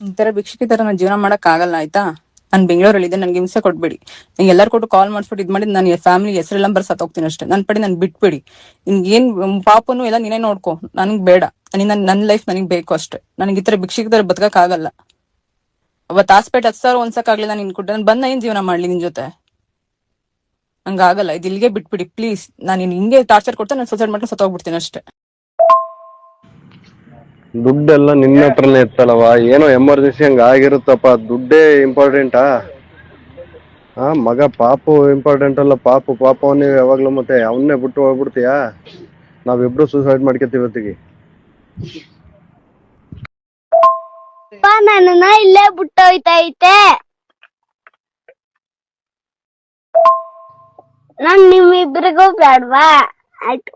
ಈ ತರ ಭಿಕ್ಷುಕಿ ತರ ನಾನು ಜೀವನ ಮಾಡಕ್ ಆಗಲ್ಲ ಆಯ್ತಾ. ನಾನು ಬೆಂಗಳೂರಲ್ಲಿ ಇದ್ದೆ, ನನ್ಗೆ ಹಿಂಸೆ ಕೊಡ್ಬೇಡಿ. ನಂಗೆ ಎಲ್ಲಾರು ಕೊಟ್ಟು ಕಾಲ್ ಮಾಡ್ಸ್ಬಿಟ್ಟು ಇದ್ ಮಾಡಿ ನಾನು ಫ್ಯಾಮಿಲಿ ಹೆಸರೆಲ್ಲ ಬರ್ಸತ್ ಹೋಗ್ತೀನಿ ಅಷ್ಟೇ. ನನ್ ಪಡಿ ನನ್ ಬಿಟ್ಬಿಡಿ. ಏನ್ ಪಾಪನು ಎಲ್ಲ ನೀನೇ ನೋಡ್ಕೊ, ನನಗ್ ಬೇಡ. ನನ್ ಲೈಫ್ ನನಗ್ ಬೇಕು ಅಷ್ಟೇ. ನನಗೆ ಈ ತರ ಭಿಕ್ಷುಕಿ ತರ ಬದುಕಕ್ ಆಗಲ್ಲ. ಅವತ್ ಹಾಸ್ಪೇಟ್ 10,000 ಒಂದ್ಸಕ್ ಆಗ್ಲಿಲ್ಲ ನಿನ್ ಕೊಟ್ಟೆ, ನಾನು ಬಂದ ಏನ್ ಜೀವನ ಮಾಡ್ಲಿ ನಿನ್ ಜೊತೆ? ಹಂಗಾಗಲ್ಲ, ಇದು ಇಲ್ಲಿಗೆ ಬಿಟ್ಬಿಡಿ ಪ್ಲೀಸ್. ನಾನು ಹಿಂಗೆ ಟಾರ್ಚರ್ ಕೊಡ್ತಾ ನಾನು ಸೂಸೈಡ್ ಮಾಡ್ಕೊಂಡು ಸತ್ತೋಗ್ಬಿಡ್ತೀನಿ ಅಷ್ಟೇ. ದುಡ್ಡೆಲ್ಲ ನಿನ್ನ ಹತ್ರನೇ ಇತ್ತಲ್ಲವ, ಏನೋ ಎಮರ್ಜೆನ್ಸಿ ಹಂಗ ಆಗಿರುತ್ತಪ್ಪ. ದುಡ್ಡೇ ಇಂಪಾರ್ಟೆಂಟಾ? ಮಗ ಪಾಪು ಇಂಪಾರ್ಟೆಂಟ್ ಅಲ್ಲ. ಪಾಪವನ್ನೇ ಯಾವಾಗ್ಲೂ ಮತ್ತೆ ಅವನ್ನೇ ಬಿಟ್ಟು ಹೋಗ್ಬಿಡ್ತೀಯಾ? ನಾವಿಬ್ರು ಸೂಸೈಡ್ ಮಾಡ್ಕೊತೀವಿ ಇವತ್ತಿಗೆ. ನನ್ನ ಇಲ್ಲೇ ಬಿಟ್ಟೋಯ್ತೈತೆ. ನಾನ್ ನಿಮ್ಮಿಬ್ರಿಗೂ ಬೇಡ್ವಾ? ಆಯ್ತು.